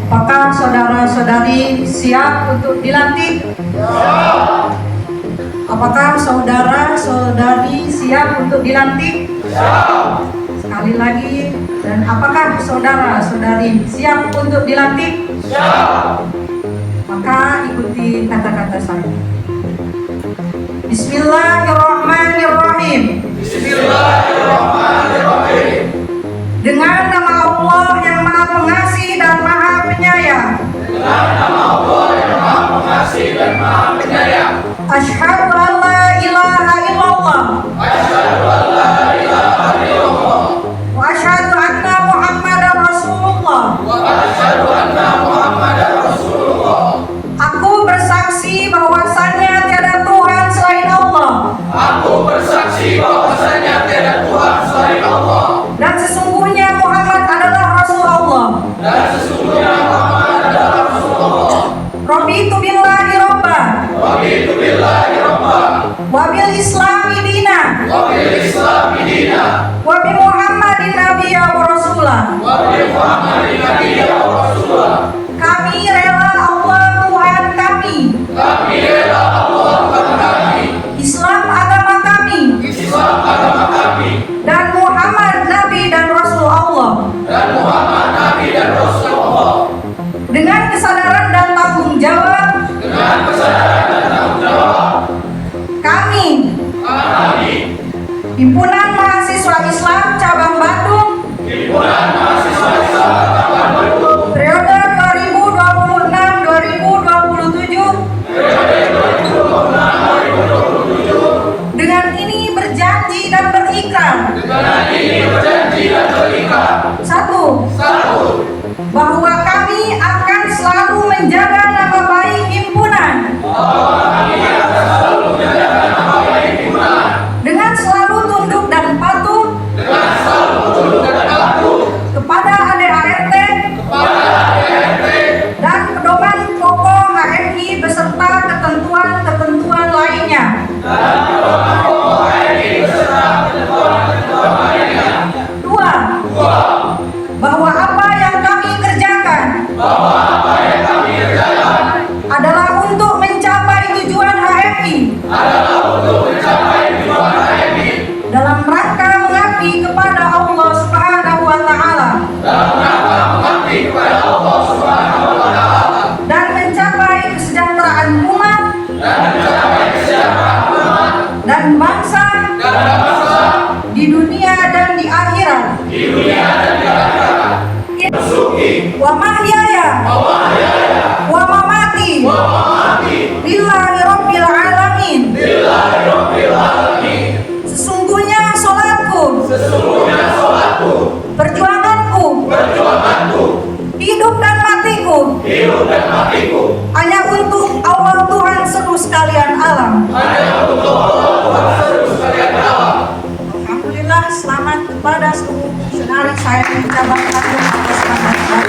Apakah saudara-saudari siap untuk dilantik? Siap. Apakah saudara-saudari siap untuk dilantik? Siap. Sekali lagi, dan apakah saudara-saudari siap untuk dilantik? Siap. Maka ikuti kata-kata saya. Bismillahirrahmanirrahim. Bismillahirrahmanirrahim. Dengan nama Allah yang Maha Pengasih dan Maha Penyayang. Dengan nama Allah yang Maha Pengasih dan Maha Penyayang. Asyhadu an la ilaha illallah. Asyhadu an la ilaha illallah. Wa asyhadu anna Muhammadar Rasulullah. Wa asyhadu anna Muhammadar Rasulullah. Aku bersaksi bahwasannya tiada Tuhan selain Allah. Aku bersaksi bahwasanya tiada Tuhan selain Allah. Dan sesungguhnya Muhammad adalah Rasul Allah. Dan sesungguhnya Muhammad adalah Rasulullah. Raditu billahi robba. Raditu billahi rabba. Wa bil islami dina. Wa bil islami dina. Wa bi Muhammadin nabiyya wa rasulah. Wa bi Muhammadin nabiyya wa rasulah. Kami rela Allah Tuhan kami. Kami rela Allah Tuhan kami. Islam agama kami. Islam agama kami. Dan Muhammad Nabi dan Rasul Allah. Dan Muhammad Nabi dan Rasul Allah. Dengan kesadaran dan tanggung jawab. Dengan kesadaran dan tanggung jawab. Kami. Himpunan Mahasiswa Islam Cabang Bandung. Himpunan Mahasiswa Islam Cabang Bandung. Periode 2026-2027. Dengan ini berjanji dan berikrar. Dengan ini berjanji dan berikrar. Satu. Bahwa kami akan selalu menjaga nama baik himpunan. Dengan selalu tunduk dan patuh. Kepada ADART. Dan pedoman pokok HMI beserta ketentuan-ketentuan lainnya. Dua. Bahwa apa yang kami kerjakan adalah untuk mencapai tujuan HMI. Dalam rangka mengabdi kepada Allah Subhanahu wa taala. Dan mencapai kesejahteraan umat dan bangsa di dunia dan di akhirat. Wa mahyaya wa mamati lillahi rabbil alamin. Sesungguhnya salatku, perjuanganku, hidup dan matiku hanya untuk Allah Tuhan seluruh sekalian alam. Alhamdulillah, selamat kepada seluruh fungsionaris HMI Cabang Bandung atas selamat datang.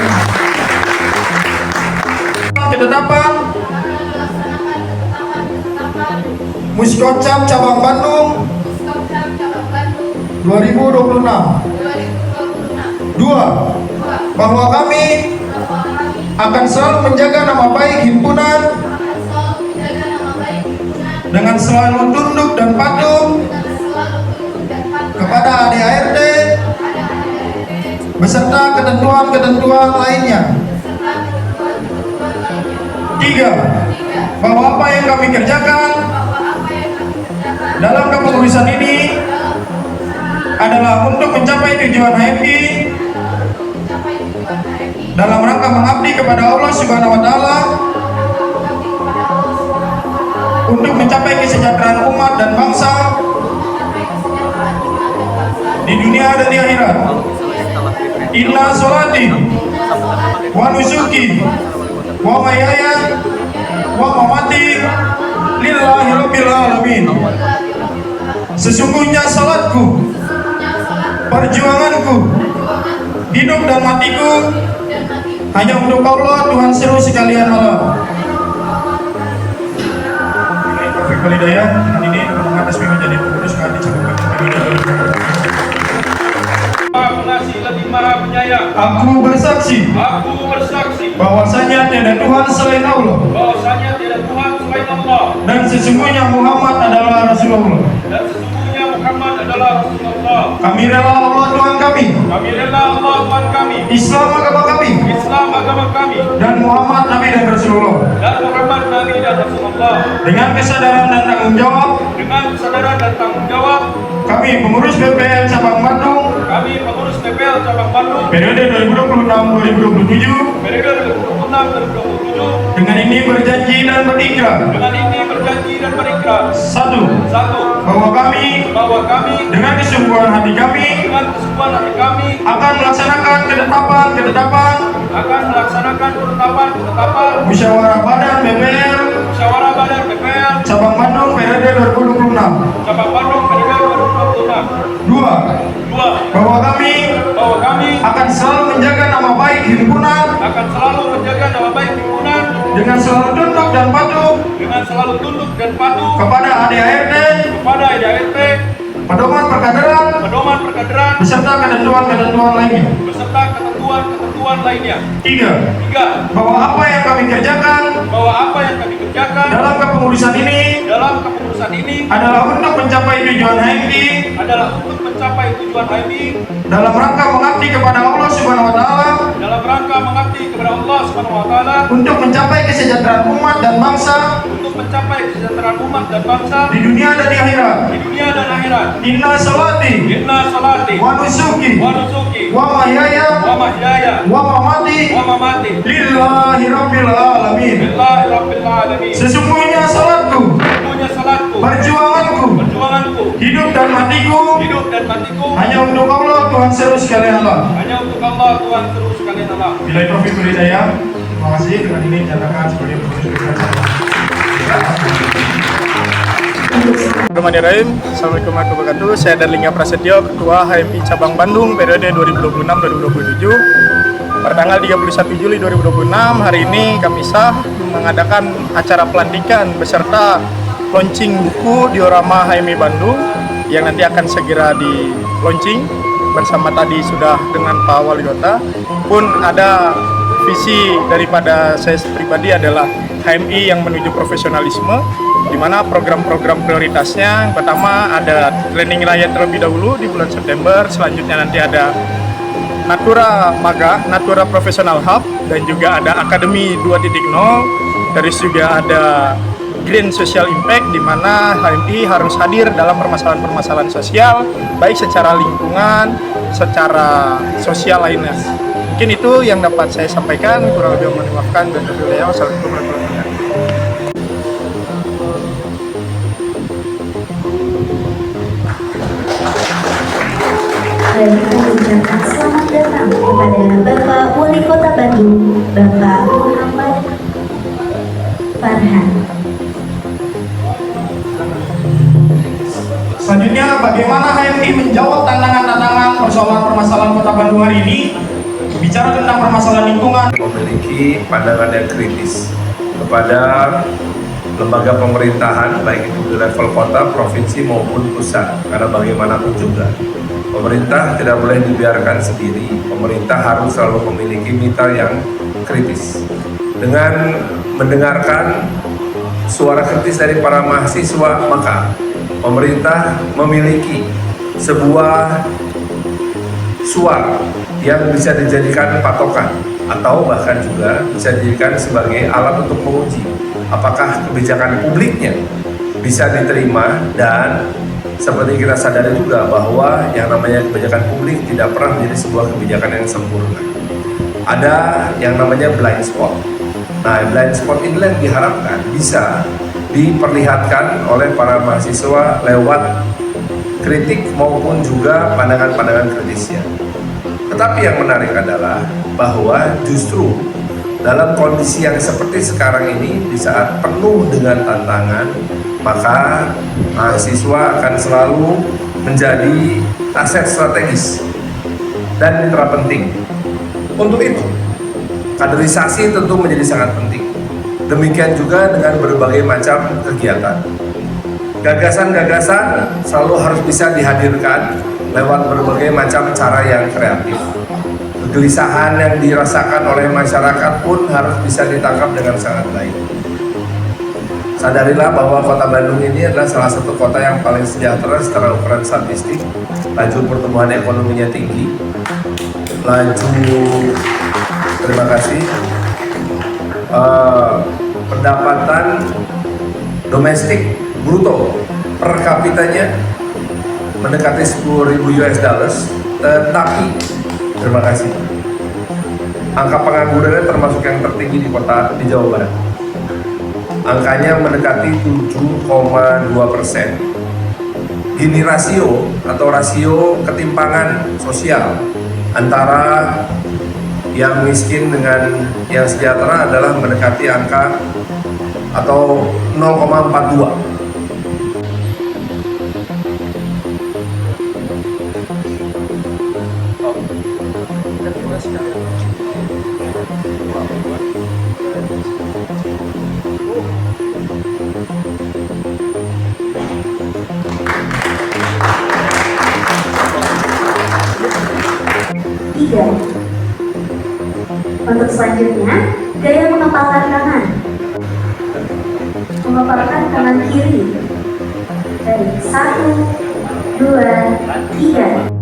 Ketetapan Muskocap Cabang Bandung 2026. 2. Bahwa kami akan selalu menjaga nama baik himpunan dengan selalu tunduk dan patuh kepada ADART beserta ketentuan-ketentuan lainnya. 3. Bahwa apa yang kami kerjakan dalam kepengurusan ini adalah untuk mencapai tujuan HMI dalam rangka mengabdi kepada Allah Subhanahu wa taala untuk mencapai kesejahteraan umat dan bangsa di dunia dan di akhirat. Inna sholati wa nusuki wa mahyaya wa mamati lillahi rabbil alamin. Sesungguhnya salatku, perjuanganku, hidup dan matiku hanya untuk Allah Tuhan seluruh sekalian alam. Taufik Walhidayah, dengan ini mengatas menjadi pengurus kami cabang Bandung. Aku bersaksi bahwasanya tiada Tuhan selain Allah dan sesungguhnya Muhammad adalah Rasulullah. Kami rela Allah Tuhan kami, Islam agama kami, dan Muhammad Nabi dan Rasulullah. Dengan kesadaran dan tanggung jawab, kami pengurus BPL Cabang Bandung periode 2026-2027 dengan ini berjanji dan berikrar. Satu, bahwa kami dengan kesungguhan hati kami akan melaksanakan ketetapan musyawarah badan BPL Cabang Bandung periode 2026. Dua, bahwa kami akan selalu menjaga nama baik himpunan dengan selalu tunduk dan patuh kepada ADART, pedoman perkaderan beserta ketentuan lainnya. Tiga, bahwa apa yang kami kerjakan dalam kepengurusan ini adalah untuk mencapai tujuan HMI dalam rangka mengabdi kepada Allah Subhanahu wa taala untuk mencapai kesejahteraan umat dan bangsa di dunia dan di akhirat. Inna salati wa nusuki wa mahyaya wa mamati lillahi rabbil alamin. Sesungguhnya salatku, perjuanganku, hidup dan matiku hanya untuk Allah Tuhan seru sekalian Allah. Bila taufiq wal hidayah. Terima kasih. Dengan ini nyatakan sebagai Bismillahirrahmanirrahim. Assalamualaikum warahmatullahi wabarakatuh. Saya Darlinga Prasetyo, Ketua HMI Cabang Bandung periode 2026-2027. Pada tanggal 31 Juli 2026, hari ini kami mengadakan acara pelantikan beserta launching buku diorama HMI Bandung yang nanti akan segera di launching bersama tadi sudah dengan Pak Wali Kota. Pun ada visi daripada saya pribadi adalah HMI yang menuju profesionalisme, di mana program-program prioritasnya yang pertama ada training rakyat terlebih dahulu di bulan September, selanjutnya nanti ada Natura Maga, Natura Professional Hub, dan juga ada Akademi 2.0, terus juga ada Green Social Impact, di mana HMI harus hadir dalam permasalahan-permasalahan sosial, baik secara lingkungan, secara sosial lainnya. Mungkin itu yang dapat saya sampaikan, kurang lebih mohon dimaafkan dan beliau. Assalamualaikum warahmatullahi wabarakatuh. Kami mengucapkan selamat datang kepada Bapak Wali Kota Bandung, Bapak Muhammad Farhan. Selanjutnya, bagaimana HMI menjawab tantangan-tantangan permasalahan Kota Bandung hari ini? Bicara tentang permasalahan lingkungan. Memiliki pandangan yang kritis kepada lembaga pemerintahan, baik itu di level kota, provinsi maupun pusat. Karena bagaimanapun juga, pemerintah tidak boleh dibiarkan sendiri. Pemerintah harus selalu memiliki mitra yang kritis. Dengan mendengarkan suara kritis dari para mahasiswa, maka pemerintah memiliki sebuah suara yang bisa dijadikan patokan atau bahkan juga bisa dijadikan sebagai alat untuk menguji apakah kebijakan publiknya bisa diterima. Dan seperti kita sadari juga bahwa yang namanya kebijakan publik tidak pernah menjadi sebuah kebijakan yang sempurna. Ada yang namanya blind spot. Nah, blind spot inilah yang diharapkan bisa diperlihatkan oleh para mahasiswa lewat kritik maupun juga pandangan-pandangan kritisnya. Tetapi yang menarik adalah bahwa justru dalam kondisi yang seperti sekarang ini, di saat penuh dengan tantangan, maka mahasiswa akan selalu menjadi aset strategis dan mitra penting. Untuk itu, kaderisasi tentu menjadi sangat penting. Demikian juga dengan berbagai macam kegiatan. Gagasan-gagasan selalu harus bisa dihadirkan lewat berbagai macam cara yang kreatif. kegelisahan yang dirasakan oleh masyarakat pun harus bisa ditangkap dengan sangat baik. Sadarilah bahwa kota Bandung ini adalah salah satu kota yang paling sejahtera secara ukuran statistik. Laju pertumbuhan ekonominya tinggi, terima kasih, pendapatan domestik bruto per kapitanya mendekati 10.000 US dollars, tetapi terima kasih, angka penganggurannya termasuk yang tertinggi di Jawa Barat. Angkanya mendekati 7,2%. Gini rasio atau rasio ketimpangan sosial antara yang miskin dengan yang sejahtera adalah mendekati angka atau 0,42. Tiga. Untuk selanjutnya, gaya mengepalkan tangan. Mengepalkan tangan kiri. Baik, 1, 2, 3.